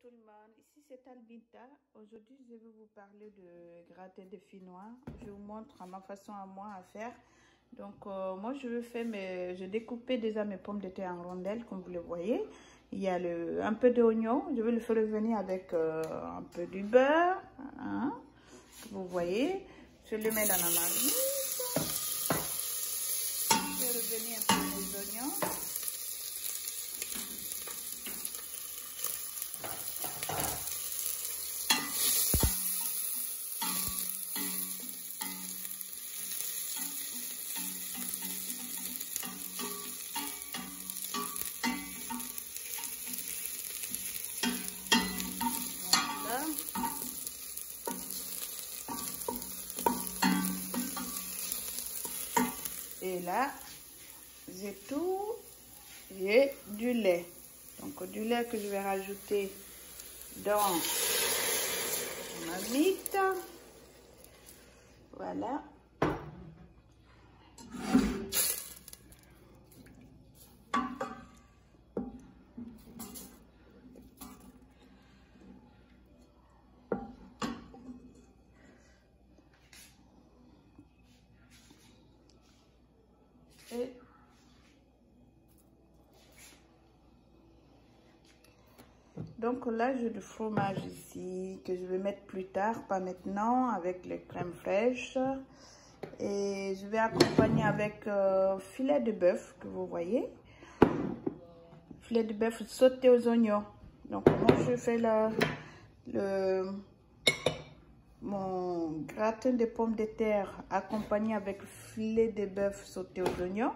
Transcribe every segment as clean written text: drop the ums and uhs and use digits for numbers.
tout le monde, ici c'est Albita. Aujourd'hui je vais vous parler de gratin de finois. Je vous montre ma façon à moi à faire. Donc moi je vais faire je découpais déjà mes pommes de terre en rondelles comme vous le voyez. Il y a un peu d'oignon, je vais le faire revenir avec un peu du beurre, hein, vous voyez. Je le mets dans la marmite. Je vais revenir un peu les oignons. Et là, j'ai du lait. Donc du lait que je vais rajouter dans ma marmite. Voilà. Et donc là, j'ai du fromage ici que je vais mettre plus tard, pas maintenant, avec les crèmes fraîches. Et je vais accompagner avec filet de bœuf que vous voyez. Filet de bœuf sauté aux oignons. Donc moi, je fais mon gratin de pommes de terre accompagné avec filet de bœuf sauté aux oignons.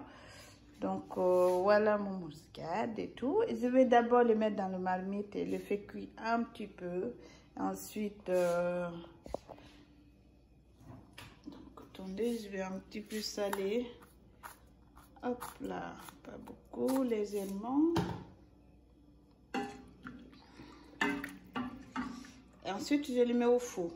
Donc voilà mon muscade et tout. Et je vais d'abord le mettre dans le marmite et le faire cuire un petit peu. Ensuite, donc attendez, je vais un petit peu saler. Hop là, pas beaucoup, légèrement. Et ensuite, je le mets au four.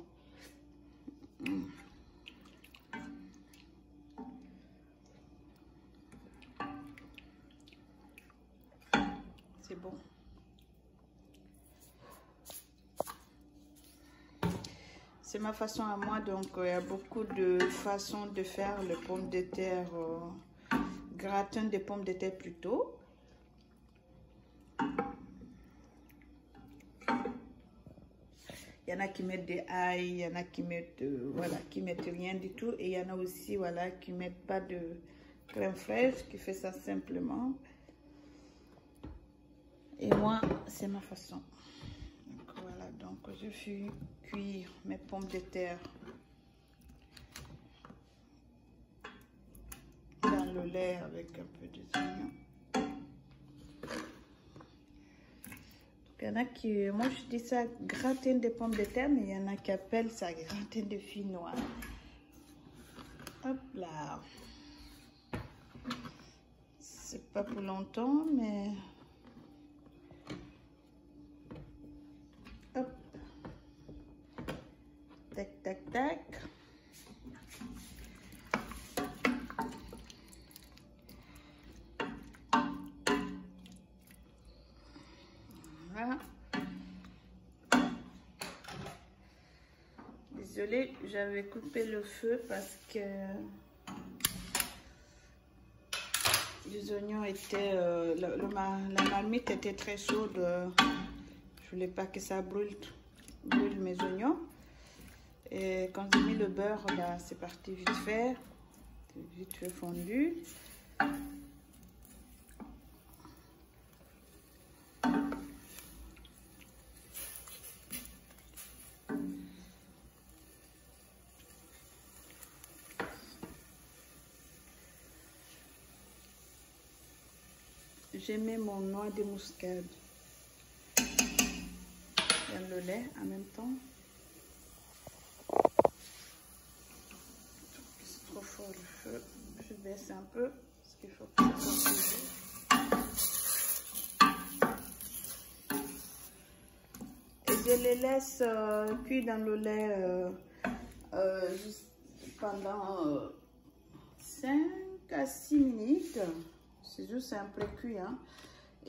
C'est bon. C'est ma façon à moi, donc il y a beaucoup de façons de faire les pommes de terre, gratin de pommes de terre plutôt. Il y en a qui mettent des ail, il y en a qui mettent, voilà, qui mettent rien du tout. Et il y en a aussi, voilà, qui mettent pas de crème fraîche, qui fait ça simplement. Et moi, c'est ma façon. Donc voilà, donc je fais cuire mes pommes de terre dans le lait avec un peu d'oignon. Il y en a qui, moi je dis ça gratin de pommes de terre, mais il y en a qui appellent ça gratin de finois. Hop là. C'est pas pour longtemps, mais... Hop. Tac, tac, tac. Voilà. Désolée, j'avais coupé le feu parce que les oignons étaient... la marmite était très chaude. Je voulais pas que ça brûle mes oignons. Et quand j'ai mis le beurre, là, c'est parti vite fait fondu. J'ai mis mon noix de muscade dans le lait en même temps. C'est trop fort le feu. Je baisse un peu parce qu'il faut que ça soit. Et je les laisse cuire dans le lait juste pendant 5 à 6 minutes. C'est juste un pré-cuit, hein.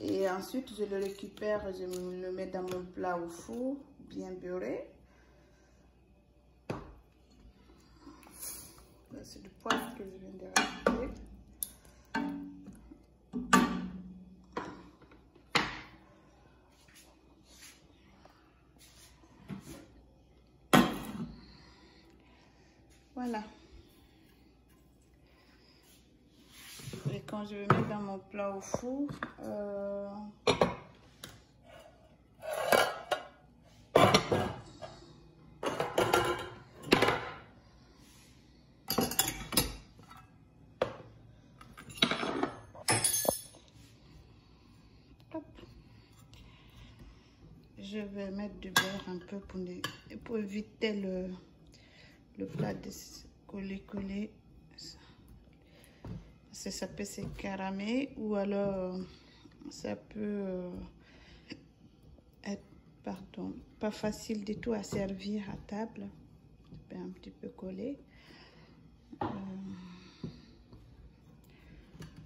Et ensuite, je le récupère, je le mets dans mon plat au four, bien beurré. C'est du poivre que je viens de rajouter. Voilà. Et quand je vais mettre dans mon plat au four, je vais mettre du beurre un peu pour éviter le plat de coller. Ça peut se caramer ou alors ça peut être, pardon, pas facile du tout à servir à table. Ça peut un petit peu coller.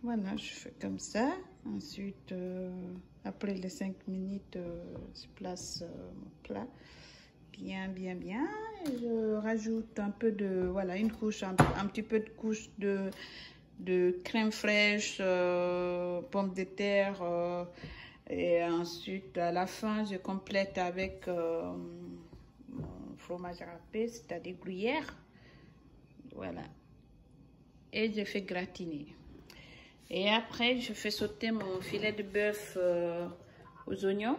Voilà, je fais comme ça. Ensuite, après les 5 minutes, je place mon plat bien. Et je rajoute un peu de, voilà, une couche, un petit peu de couche de crème fraîche, pommes de terre. Et ensuite, à la fin, je complète avec mon fromage râpé, c'est-à-dire gruyère. Voilà. Et je fais gratiner. Et après, je fais sauter mon filet de bœuf aux oignons.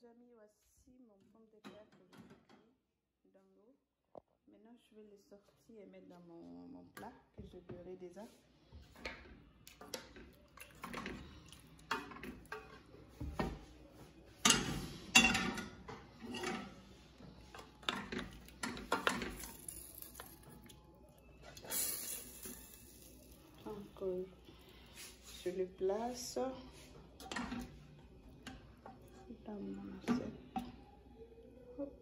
Amis, voici mon pomme de terre que je fais cuire dans l'eau. Maintenant, je vais les sortir et mettre dans mon plat que je beurrai déjà. Donc, je le place dans mon assiette. Hop.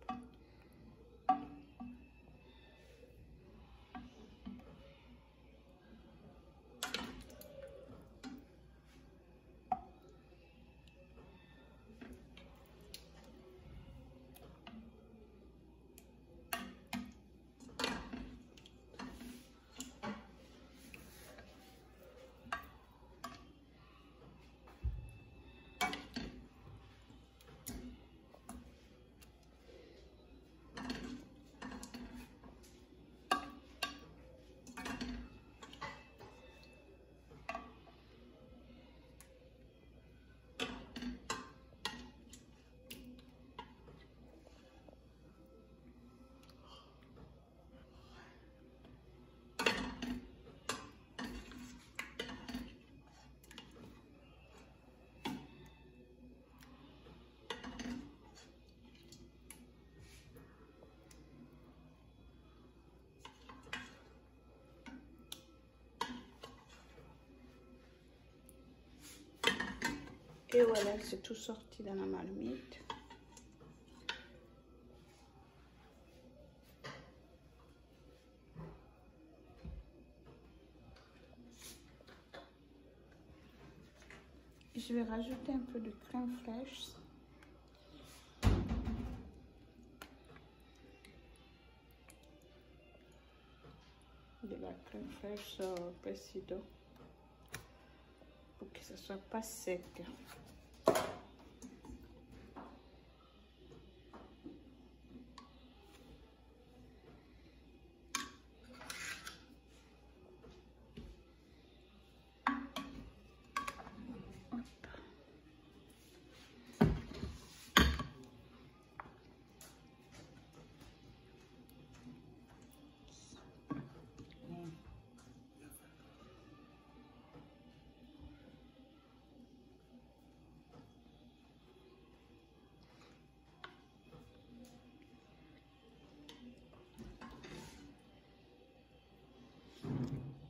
Et voilà, c'est tout sorti dans la marmite. Je vais rajouter un peu de crème fraîche. De la crème fraîche Presido pour que ce soit pas sec.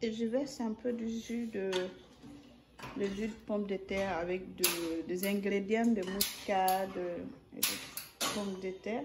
Et je verse un peu du jus de pomme de terre avec des ingrédients de muscade et de pommes de terre.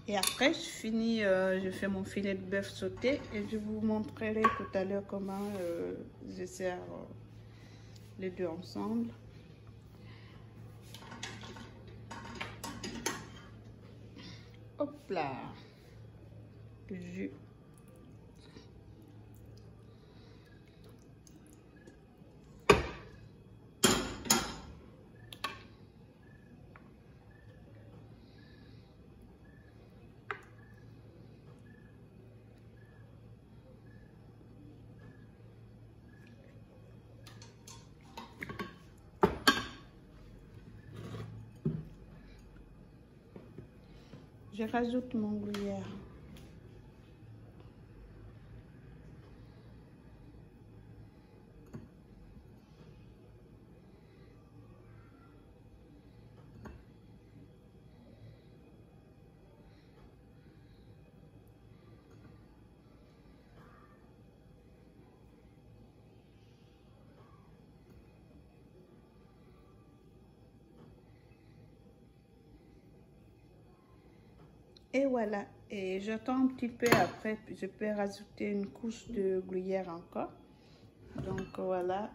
Et après, je finis, je fais mon filet de bœuf sauté et je vous montrerai tout à l'heure comment je sers les deux ensemble. Hop là, le jus. Je rajoute mon gruyère. Et voilà, et j'attends un petit peu après, je peux rajouter une couche de gruyère encore. Donc voilà.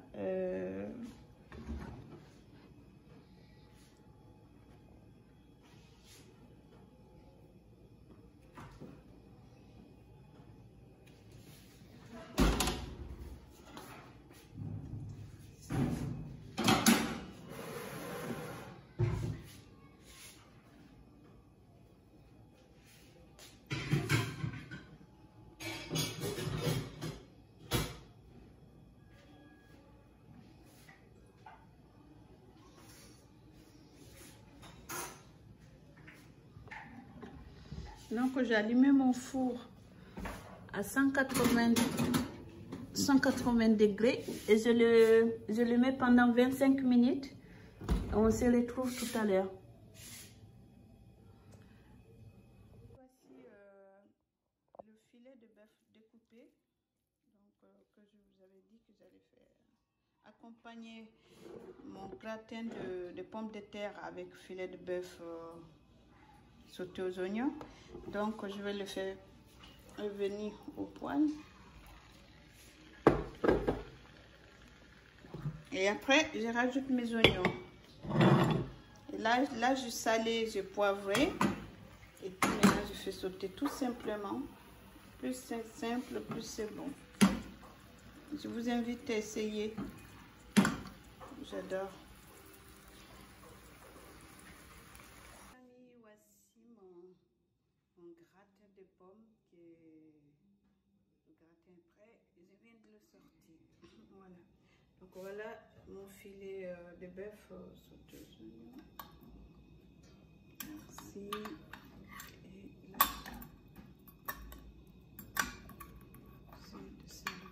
Donc j'ai allumé mon four à 180 degrés et je le mets pendant 25 minutes. On se retrouve tout à l'heure. Voici le filet de bœuf découpé, donc, que je vous avais dit que j'allais faire accompagner mon gratin de pommes de terre avec filet de bœuf sauté aux oignons. Donc je vais le faire revenir au poêle. Et après, je rajoute mes oignons. Et là je salé, je poivré. Et puis maintenant, je fais sauter tout simplement. Plus c'est simple, plus c'est bon. Je vous invite à essayer. J'adore. Voici mon gratin de pommes. Le gratin est prêt. Je viens de le sortir. Voilà. Donc voilà mon filet de bœuf sauté aux oignons. Merci. Et là, c'est de céleri.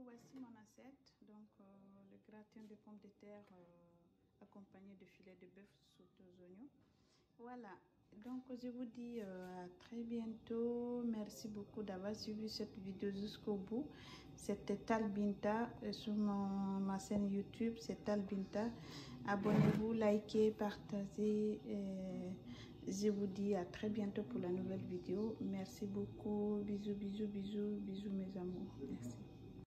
Voici mon assiette, donc le gratin de pommes de terre accompagné de filets de bœuf sauté aux oignons. Voilà, donc je vous dis à très bientôt. Merci beaucoup d'avoir suivi cette vidéo jusqu'au bout. C'était Tal Binta sur ma chaîne YouTube, c'est Tal Binta. Abonnez-vous, likez, partagez. Je vous dis à très bientôt pour la nouvelle vidéo. Merci beaucoup. Bisous, bisous, bisous, bisous mes amours. Merci.